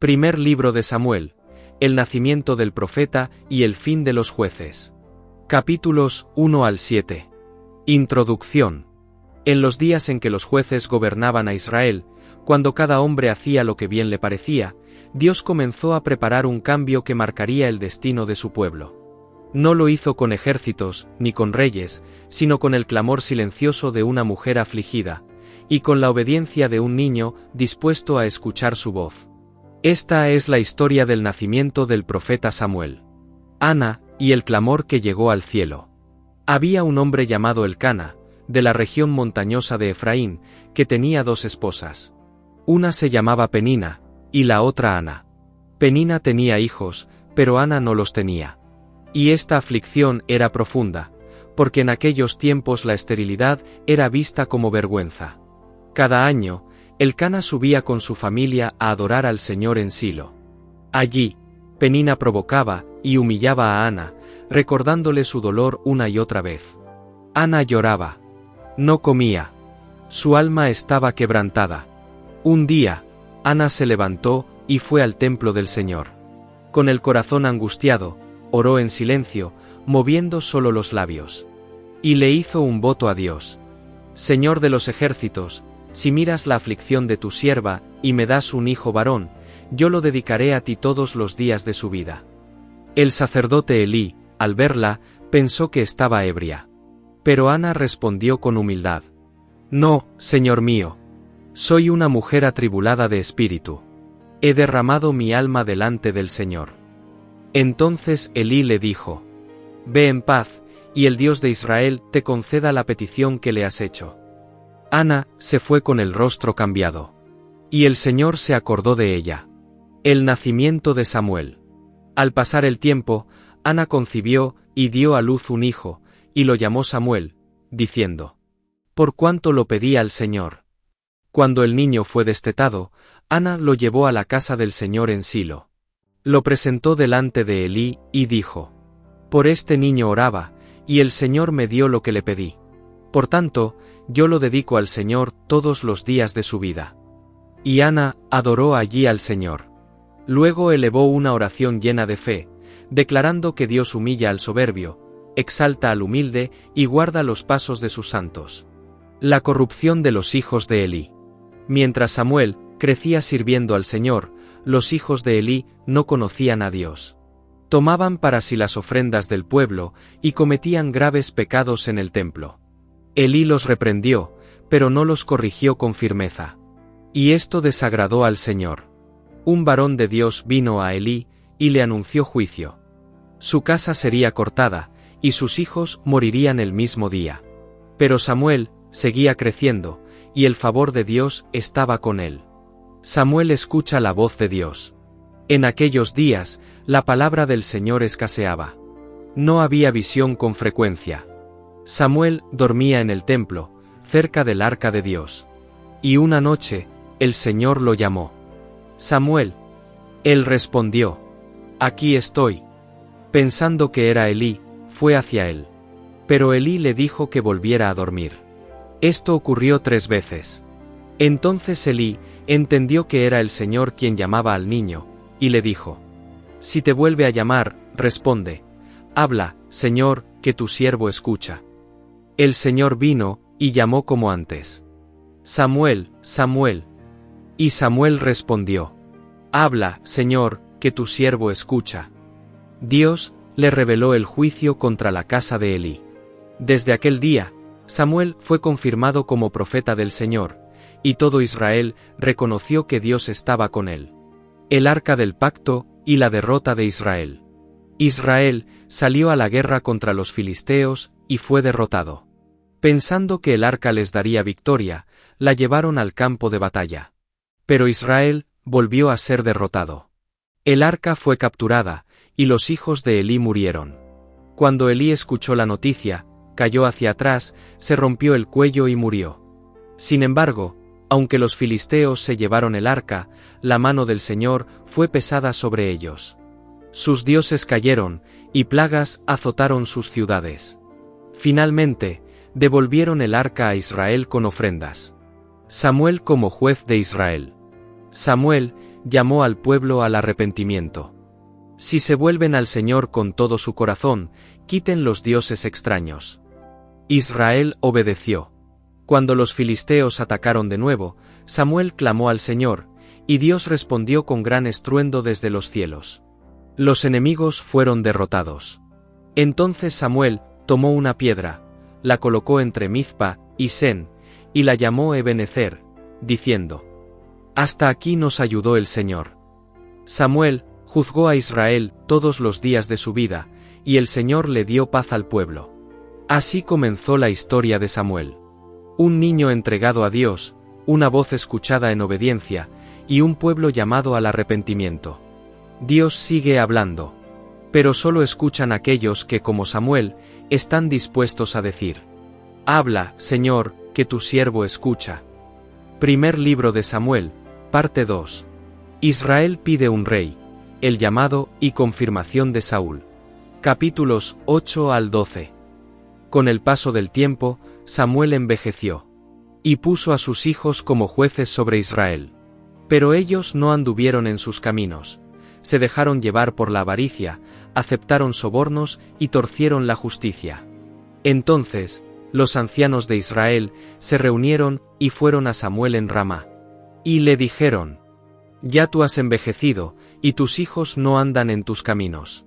Primer libro de Samuel, el nacimiento del profeta y el fin de los jueces. Capítulos 1 al 7. Introducción. En los días en que los jueces gobernaban a Israel, cuando cada hombre hacía lo que bien le parecía, Dios comenzó a preparar un cambio que marcaría el destino de su pueblo. No lo hizo con ejércitos, ni con reyes, sino con el clamor silencioso de una mujer afligida, y con la obediencia de un niño dispuesto a escuchar su voz. Esta es la historia del nacimiento del profeta Samuel. Ana, y el clamor que llegó al cielo. Había un hombre llamado Elcana, de la región montañosa de Efraín, que tenía dos esposas. Una se llamaba Penina, y la otra Ana. Penina tenía hijos, pero Ana no los tenía. Y esta aflicción era profunda, porque en aquellos tiempos la esterilidad era vista como vergüenza. Cada año, Elcana subía con su familia a adorar al Señor en Silo. Allí, Penina provocaba y humillaba a Ana, recordándole su dolor una y otra vez. Ana lloraba. No comía. Su alma estaba quebrantada. Un día, Ana se levantó y fue al templo del Señor. Con el corazón angustiado, oró en silencio, moviendo solo los labios. Y le hizo un voto a Dios. Señor de los ejércitos, si miras la aflicción de tu sierva, y me das un hijo varón, yo lo dedicaré a ti todos los días de su vida. El sacerdote Elí, al verla, pensó que estaba ebria. Pero Ana respondió con humildad. No, Señor mío. Soy una mujer atribulada de espíritu. He derramado mi alma delante del Señor. Entonces Elí le dijo: Ve en paz, y el Dios de Israel te conceda la petición que le has hecho. Ana se fue con el rostro cambiado. Y el Señor se acordó de ella. El nacimiento de Samuel. Al pasar el tiempo, Ana concibió y dio a luz un hijo, y lo llamó Samuel, diciendo: Por cuanto lo pedí al Señor. Cuando el niño fue destetado, Ana lo llevó a la casa del Señor en Silo. Lo presentó delante de Elí y dijo: Por este niño oraba, y el Señor me dio lo que le pedí. Por tanto, yo lo dedico al Señor todos los días de su vida. Y Ana adoró allí al Señor. Luego elevó una oración llena de fe, declarando que Dios humilla al soberbio, exalta al humilde y guarda los pasos de sus santos. La corrupción de los hijos de Elí. Mientras Samuel crecía sirviendo al Señor, los hijos de Elí no conocían a Dios. Tomaban para sí las ofrendas del pueblo y cometían graves pecados en el templo. Elí los reprendió, pero no los corrigió con firmeza. Y esto desagradó al Señor. Un varón de Dios vino a Elí y le anunció juicio. Su casa sería cortada, y sus hijos morirían el mismo día. Pero Samuel seguía creciendo, y el favor de Dios estaba con él. Samuel escucha la voz de Dios. En aquellos días, la palabra del Señor escaseaba. No había visión con frecuencia. Samuel dormía en el templo, cerca del arca de Dios. Y una noche, el Señor lo llamó. Samuel. Él respondió: Aquí estoy. Pensando que era Elí, fue hacia él. Pero Elí le dijo que volviera a dormir. Esto ocurrió 3 veces. Entonces Elí entendió que era el Señor quien llamaba al niño, y le dijo: Si te vuelve a llamar, responde: Habla, Señor, que tu siervo escucha. El Señor vino, y llamó como antes: Samuel, Samuel. Y Samuel respondió: Habla, Señor, que tu siervo escucha. Dios le reveló el juicio contra la casa de Elí. Desde aquel día, Samuel fue confirmado como profeta del Señor, y todo Israel reconoció que Dios estaba con él. El arca del pacto y la derrota de Israel. Israel salió a la guerra contra los filisteos y fue derrotado. Pensando que el arca les daría victoria, la llevaron al campo de batalla. Pero Israel volvió a ser derrotado. El arca fue capturada, y los hijos de Elí murieron. Cuando Elí escuchó la noticia, cayó hacia atrás, se rompió el cuello y murió. Sin embargo, aunque los filisteos se llevaron el arca, la mano del Señor fue pesada sobre ellos. Sus dioses cayeron, y plagas azotaron sus ciudades. Finalmente, devolvieron el arca a Israel con ofrendas. Samuel como juez de Israel. Samuel llamó al pueblo al arrepentimiento. Si se vuelven al Señor con todo su corazón, quiten los dioses extraños. Israel obedeció. Cuando los filisteos atacaron de nuevo, Samuel clamó al Señor, y Dios respondió con gran estruendo desde los cielos. Los enemigos fueron derrotados. Entonces Samuel tomó una piedra, la colocó entre Mizpa y Sen, y la llamó Ebenezer, diciendo: Hasta aquí nos ayudó el Señor. Samuel juzgó a Israel todos los días de su vida, y el Señor le dio paz al pueblo. Así comenzó la historia de Samuel. Un niño entregado a Dios, una voz escuchada en obediencia, y un pueblo llamado al arrepentimiento. Dios sigue hablando. Pero solo escuchan aquellos que, como Samuel, están dispuestos a decir: Habla, Señor, que tu siervo escucha. Primer libro de Samuel, parte 2. Israel pide un rey, el llamado y confirmación de Saúl. Capítulos 8 al 12. Con el paso del tiempo, Samuel envejeció, y puso a sus hijos como jueces sobre Israel. Pero ellos no anduvieron en sus caminos, se dejaron llevar por la avaricia, aceptaron sobornos y torcieron la justicia. Entonces, los ancianos de Israel se reunieron y fueron a Samuel en Ramá. Y le dijeron: Ya tú has envejecido, y tus hijos no andan en tus caminos.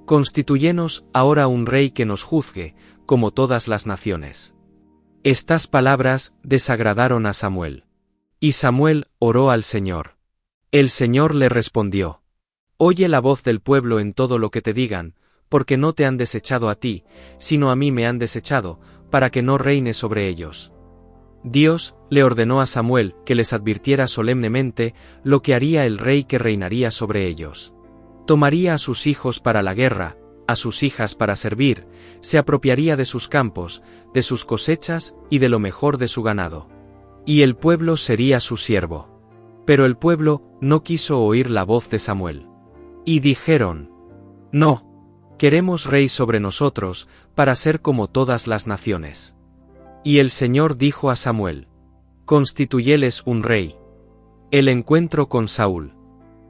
Constituyenos ahora un rey que nos juzgue, como todas las naciones. Estas palabras desagradaron a Samuel. Y Samuel oró al Señor. El Señor le respondió: Oye la voz del pueblo en todo lo que te digan, porque no te han desechado a ti, sino a mí me han desechado, para que no reine sobre ellos. Dios le ordenó a Samuel que les advirtiera solemnemente lo que haría el rey que reinaría sobre ellos. Tomaría a sus hijos para la guerra, a sus hijas para servir, se apropiaría de sus campos, de sus cosechas y de lo mejor de su ganado. Y el pueblo sería su siervo. Pero el pueblo no quiso oír la voz de Samuel. Y dijeron: No, queremos rey sobre nosotros, para ser como todas las naciones. Y el Señor dijo a Samuel: Constituyeles un rey. El encuentro con Saúl.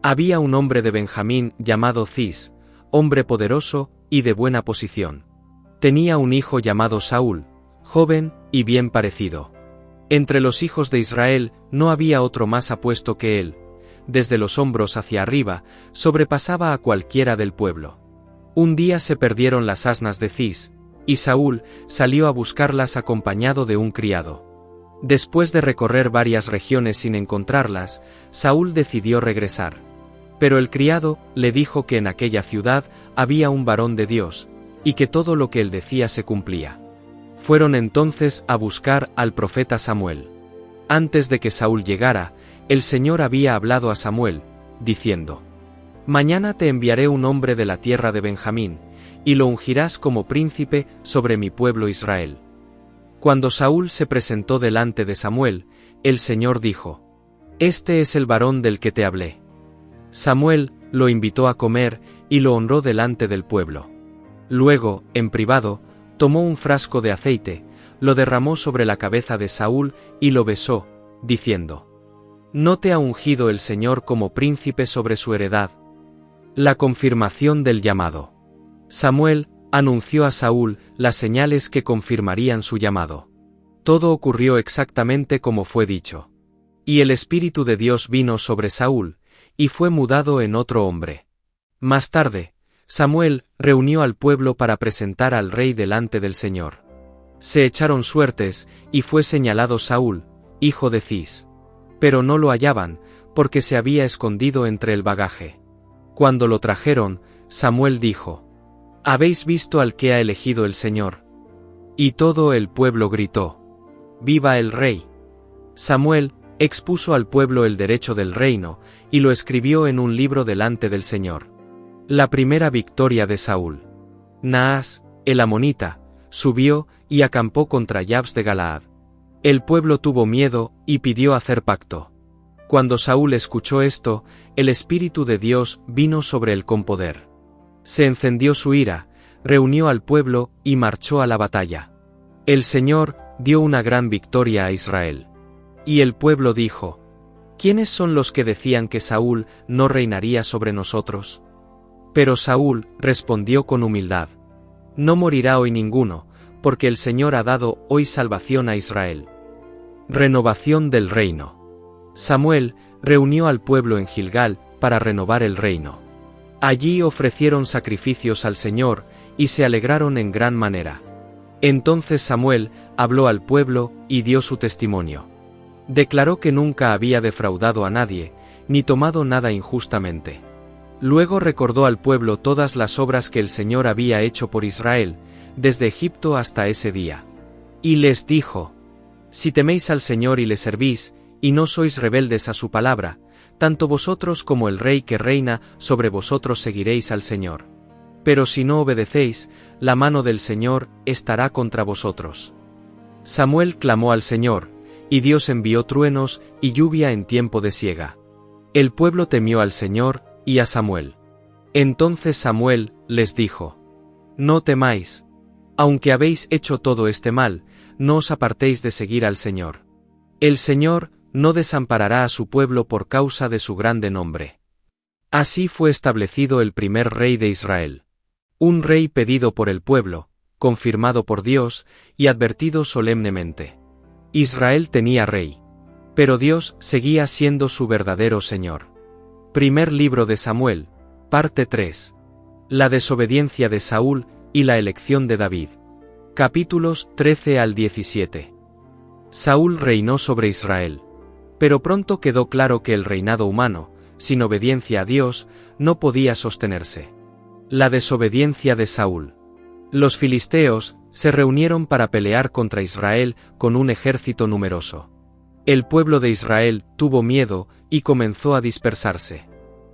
Había un hombre de Benjamín llamado Cis, hombre poderoso y de buena posición. Tenía un hijo llamado Saúl, joven y bien parecido. Entre los hijos de Israel no había otro más apuesto que él. Desde los hombros hacia arriba, sobrepasaba a cualquiera del pueblo. Un día se perdieron las asnas de Cis, y Saúl salió a buscarlas acompañado de un criado. Después de recorrer varias regiones sin encontrarlas, Saúl decidió regresar. Pero el criado le dijo que en aquella ciudad había un varón de Dios, y que todo lo que él decía se cumplía. Fueron entonces a buscar al profeta Samuel. Antes de que Saúl llegara, el Señor había hablado a Samuel, diciendo: Mañana te enviaré un hombre de la tierra de Benjamín, y lo ungirás como príncipe sobre mi pueblo Israel. Cuando Saúl se presentó delante de Samuel, el Señor dijo: Este es el varón del que te hablé. Samuel lo invitó a comer y lo honró delante del pueblo. Luego, en privado, tomó un frasco de aceite, lo derramó sobre la cabeza de Saúl y lo besó, diciendo: ¿No te ha ungido el Señor como príncipe sobre su heredad? La confirmación del llamado. Samuel anunció a Saúl las señales que confirmarían su llamado. Todo ocurrió exactamente como fue dicho. Y el Espíritu de Dios vino sobre Saúl, y fue mudado en otro hombre. Más tarde, Samuel reunió al pueblo para presentar al rey delante del Señor. Se echaron suertes, y fue señalado Saúl, hijo de Cis. Pero no lo hallaban, porque se había escondido entre el bagaje. Cuando lo trajeron, Samuel dijo: ¿Habéis visto al que ha elegido el Señor? Y todo el pueblo gritó: ¡Viva el rey! Samuel expuso al pueblo el derecho del reino, y lo escribió en un libro delante del Señor. La primera victoria de Saúl. Naas, el amonita, subió y acampó contra Jabes de Galaad. El pueblo tuvo miedo y pidió hacer pacto. Cuando Saúl escuchó esto, el Espíritu de Dios vino sobre él con poder. Se encendió su ira, reunió al pueblo y marchó a la batalla. El Señor dio una gran victoria a Israel. Y el pueblo dijo: ¿Quiénes son los que decían que Saúl no reinaría sobre nosotros? Pero Saúl respondió con humildad: No morirá hoy ninguno, porque el Señor ha dado hoy salvación a Israel. Renovación del reino. Samuel reunió al pueblo en Gilgal para renovar el reino. Allí ofrecieron sacrificios al Señor y se alegraron en gran manera. Entonces Samuel habló al pueblo y dio su testimonio. Declaró que nunca había defraudado a nadie, ni tomado nada injustamente. Luego recordó al pueblo todas las obras que el Señor había hecho por Israel, desde Egipto hasta ese día. Y les dijo: Si teméis al Señor y le servís, y no sois rebeldes a su palabra, tanto vosotros como el rey que reina sobre vosotros seguiréis al Señor. Pero si no obedecéis, la mano del Señor estará contra vosotros. Samuel clamó al Señor, y Dios envió truenos y lluvia en tiempo de siega. El pueblo temió al Señor y a Samuel. Entonces Samuel les dijo: No temáis. Aunque habéis hecho todo este mal, no os apartéis de seguir al Señor. El Señor no desamparará a su pueblo por causa de su grande nombre. Así fue establecido el primer rey de Israel. Un rey pedido por el pueblo, confirmado por Dios y advertido solemnemente. Israel tenía rey. Pero Dios seguía siendo su verdadero Señor. Primer libro de Samuel, parte 3. La desobediencia de Saúl y la elección de David. Capítulos 13 al 17. Saúl reinó sobre Israel. Pero pronto quedó claro que el reinado humano, sin obediencia a Dios, no podía sostenerse. La desobediencia de Saúl. Los filisteos se reunieron para pelear contra Israel con un ejército numeroso. El pueblo de Israel tuvo miedo y comenzó a dispersarse.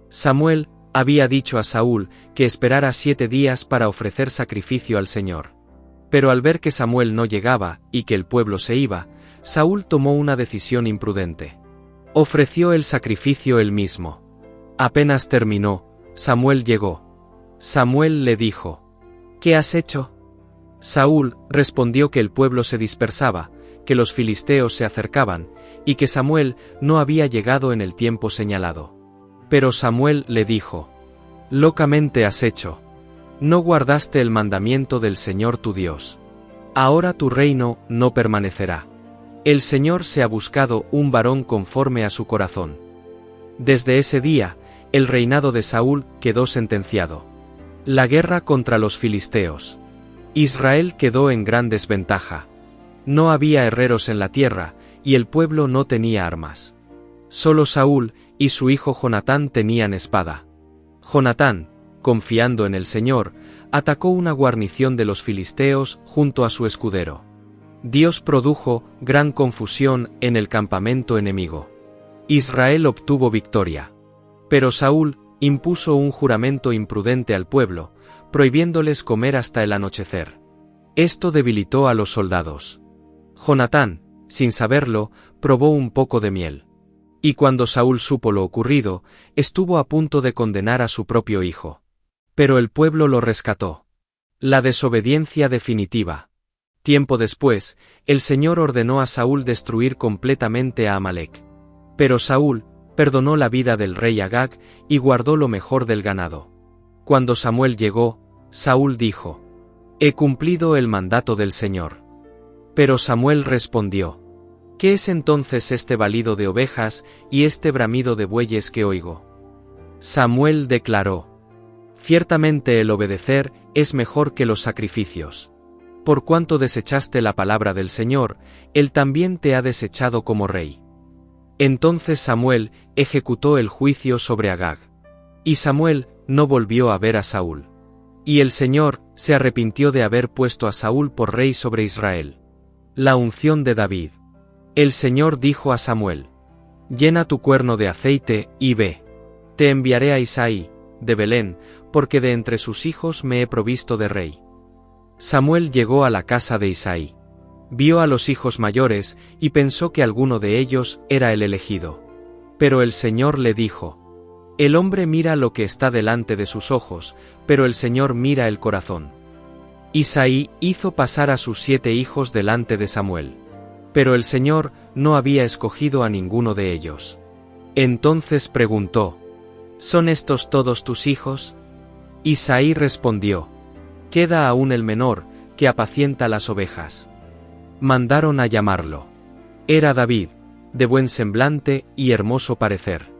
Samuel había dicho a Saúl que esperara 7 días para ofrecer sacrificio al Señor. Pero al ver que Samuel no llegaba y que el pueblo se iba, Saúl tomó una decisión imprudente. Ofreció el sacrificio él mismo. Apenas terminó, Samuel llegó. Samuel le dijo: ¿Qué has hecho? Saúl respondió que el pueblo se dispersaba, que los filisteos se acercaban, y que Samuel no había llegado en el tiempo señalado. Pero Samuel le dijo: Locamente has hecho. No guardaste el mandamiento del Señor tu Dios. Ahora tu reino no permanecerá. El Señor se ha buscado un varón conforme a su corazón. Desde ese día, el reinado de Saúl quedó sentenciado. La guerra contra los filisteos. Israel quedó en gran desventaja. No había herreros en la tierra, y el pueblo no tenía armas. Solo Saúl y su hijo Jonatán tenían espada. Jonatán, confiando en el Señor, atacó una guarnición de los filisteos junto a su escudero. Dios produjo gran confusión en el campamento enemigo. Israel obtuvo victoria. Pero Saúl impuso un juramento imprudente al pueblo, prohibiéndoles comer hasta el anochecer. Esto debilitó a los soldados. Jonatán, sin saberlo, probó un poco de miel. Y cuando Saúl supo lo ocurrido, estuvo a punto de condenar a su propio hijo. Pero el pueblo lo rescató. La desobediencia definitiva. Tiempo después, el Señor ordenó a Saúl destruir completamente a Amalec. Pero Saúl perdonó la vida del rey Agag y guardó lo mejor del ganado. Cuando Samuel llegó, Saúl dijo: He cumplido el mandato del Señor. Pero Samuel respondió: ¿Qué es entonces este balido de ovejas y este bramido de bueyes que oigo? Samuel declaró: Ciertamente el obedecer es mejor que los sacrificios. Por cuanto desechaste la palabra del Señor, Él también te ha desechado como rey. Entonces Samuel ejecutó el juicio sobre Agag. Y Samuel no volvió a ver a Saúl. Y el Señor se arrepintió de haber puesto a Saúl por rey sobre Israel. La unción de David. El Señor dijo a Samuel: Llena tu cuerno de aceite y ve. Te enviaré a Isaí, de Belén, porque de entre sus hijos me he provisto de rey. Samuel llegó a la casa de Isaí. Vio a los hijos mayores y pensó que alguno de ellos era el elegido. Pero el Señor le dijo: El hombre mira lo que está delante de sus ojos, pero el Señor mira el corazón. Isaí hizo pasar a sus 7 hijos delante de Samuel. Pero el Señor no había escogido a ninguno de ellos. Entonces preguntó: ¿Son estos todos tus hijos? Isaí respondió: Queda aún el menor, que apacienta las ovejas. Mandaron a llamarlo. Era David, de buen semblante y hermoso parecer.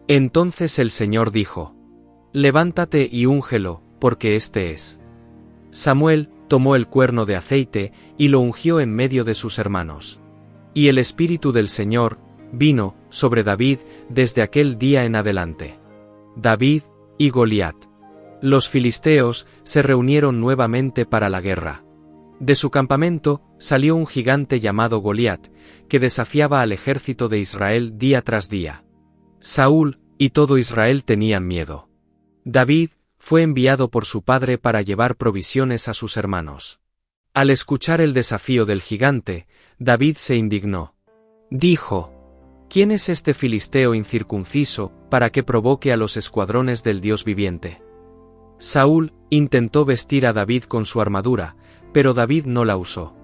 Entonces el Señor dijo: Levántate y úngelo, porque éste es. Samuel tomó el cuerno de aceite y lo ungió en medio de sus hermanos. Y el Espíritu del Señor vino sobre David desde aquel día en adelante. David y Goliat. Los filisteos se reunieron nuevamente para la guerra. De su campamento salió un gigante llamado Goliat, que desafiaba al ejército de Israel día tras día. Saúl y todo Israel tenían miedo. David fue enviado por su padre para llevar provisiones a sus hermanos. Al escuchar el desafío del gigante, David se indignó. Dijo: ¿Quién es este filisteo incircunciso para que provoque a los escuadrones del Dios viviente? Saúl intentó vestir a David con su armadura, pero David no la usó.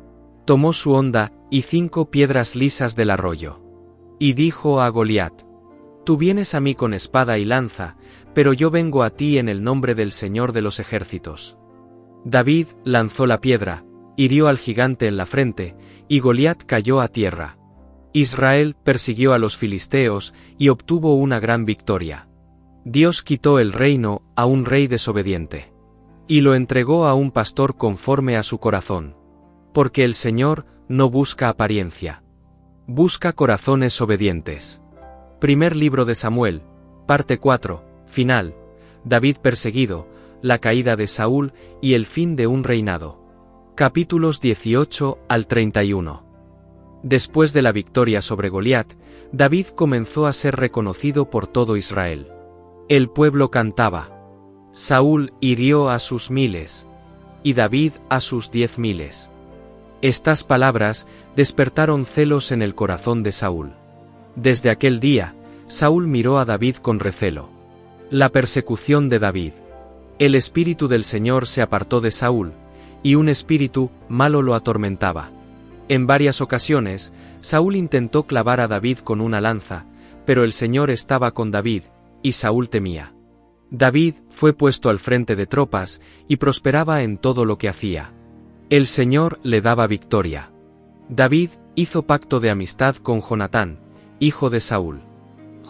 Tomó su honda y 5 piedras lisas del arroyo. Y dijo a Goliat: Tú vienes a mí con espada y lanza, pero yo vengo a ti en el nombre del Señor de los ejércitos. David lanzó la piedra, hirió al gigante en la frente, y Goliat cayó a tierra. Israel persiguió a los filisteos y obtuvo una gran victoria. Dios quitó el reino a un rey desobediente. Y lo entregó a un pastor conforme a su corazón. Porque el Señor no busca apariencia. Busca corazones obedientes. Primer libro de Samuel, parte 4, final. David perseguido, la caída de Saúl y el fin de un reinado. Capítulos 18 al 31. Después de la victoria sobre Goliat, David comenzó a ser reconocido por todo Israel. El pueblo cantaba: Saúl hirió a sus 1000, y David a sus 10.000. Estas palabras despertaron celos en el corazón de Saúl. Desde aquel día, Saúl miró a David con recelo. La persecución de David. El espíritu del Señor se apartó de Saúl, y un espíritu malo lo atormentaba. En varias ocasiones, Saúl intentó clavar a David con una lanza, pero el Señor estaba con David, y Saúl temía. David fue puesto al frente de tropas, y prosperaba en todo lo que hacía. El Señor le daba victoria. David hizo pacto de amistad con Jonatán, hijo de Saúl.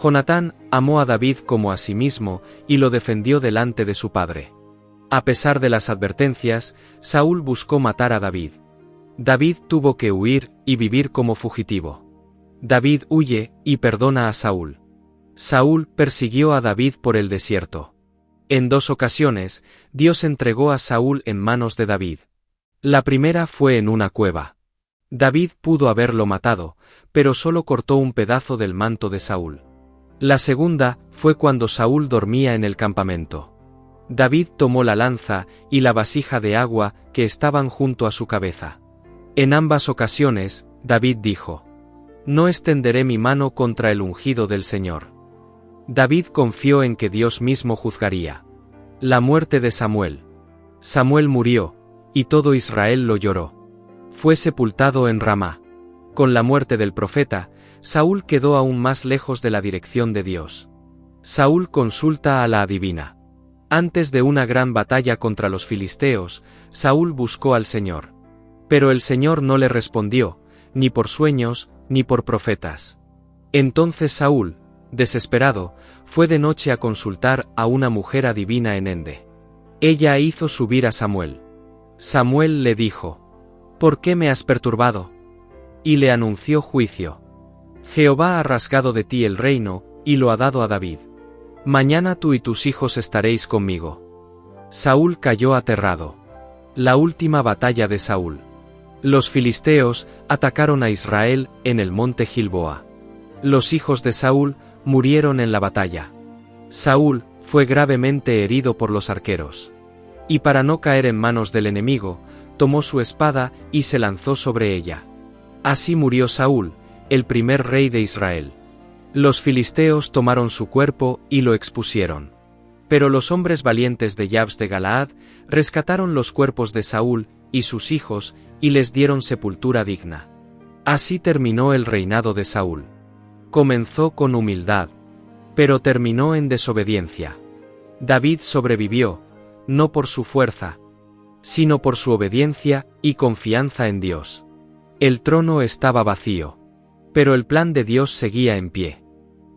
Jonatán amó a David como a sí mismo y lo defendió delante de su padre. A pesar de las advertencias, Saúl buscó matar a David. David tuvo que huir y vivir como fugitivo. David huye y perdona a Saúl. Saúl persiguió a David por el desierto. En 2 ocasiones, Dios entregó a Saúl en manos de David. La primera fue en una cueva. David pudo haberlo matado, pero solo cortó un pedazo del manto de Saúl. La segunda fue cuando Saúl dormía en el campamento. David tomó la lanza y la vasija de agua que estaban junto a su cabeza. En ambas ocasiones, David dijo: No extenderé mi mano contra el ungido del Señor. David confió en que Dios mismo juzgaría. La muerte de Samuel. Samuel murió, y todo Israel lo lloró. Fue sepultado en Ramá. Con la muerte del profeta, Saúl quedó aún más lejos de la dirección de Dios. Saúl consulta a la adivina. Antes de una gran batalla contra los filisteos, Saúl buscó al Señor. Pero el Señor no le respondió, ni por sueños, ni por profetas. Entonces Saúl, desesperado, fue de noche a consultar a una mujer adivina en Ende. Ella hizo subir a Samuel. Samuel le dijo: ¿Por qué me has perturbado? Y le anunció juicio. Jehová ha rasgado de ti el reino, y lo ha dado a David. Mañana tú y tus hijos estaréis conmigo. Saúl cayó aterrado. La última batalla de Saúl. Los filisteos atacaron a Israel en el monte Gilboa. Los hijos de Saúl murieron en la batalla. Saúl fue gravemente herido por los arqueros. Y para no caer en manos del enemigo, tomó su espada y se lanzó sobre ella. Así murió Saúl, el primer rey de Israel. Los filisteos tomaron su cuerpo y lo expusieron. Pero los hombres valientes de Jabes de Galaad rescataron los cuerpos de Saúl y sus hijos y les dieron sepultura digna. Así terminó el reinado de Saúl. Comenzó con humildad, pero terminó en desobediencia. David sobrevivió, no por su fuerza, sino por su obediencia y confianza en Dios. El trono estaba vacío, pero el plan de Dios seguía en pie.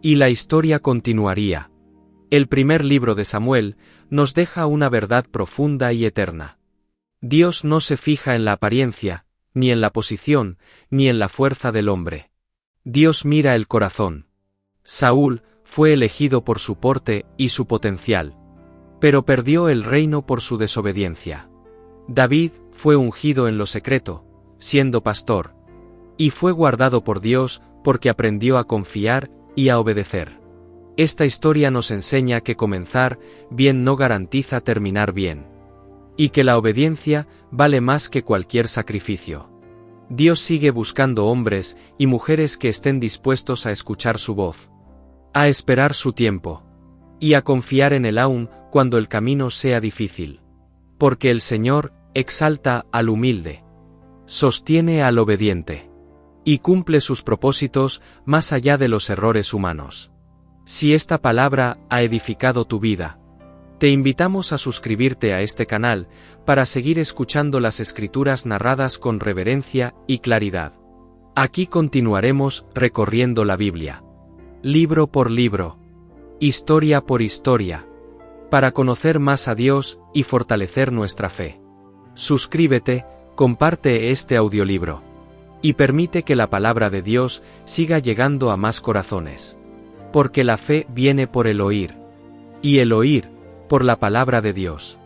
Y la historia continuaría. El primer libro de Samuel nos deja una verdad profunda y eterna. Dios no se fija en la apariencia, ni en la posición, ni en la fuerza del hombre. Dios mira el corazón. Saúl fue elegido por su porte y su potencial, pero perdió el reino por su desobediencia. David fue ungido en lo secreto, siendo pastor, y fue guardado por Dios porque aprendió a confiar y a obedecer. Esta historia nos enseña que comenzar bien no garantiza terminar bien, y que la obediencia vale más que cualquier sacrificio. Dios sigue buscando hombres y mujeres que estén dispuestos a escuchar su voz, a esperar su tiempo, y a confiar en Él aun cuando el camino sea difícil. Porque el Señor exalta al humilde, sostiene al obediente, y cumple sus propósitos más allá de los errores humanos. Si esta palabra ha edificado tu vida, te invitamos a suscribirte a este canal para seguir escuchando las Escrituras narradas con reverencia y claridad. Aquí continuaremos recorriendo la Biblia, libro por libro, historia por historia, para conocer más a Dios y fortalecer nuestra fe. Suscríbete, comparte este audiolibro, y permite que la palabra de Dios siga llegando a más corazones. Porque la fe viene por el oír, y el oír por la palabra de Dios.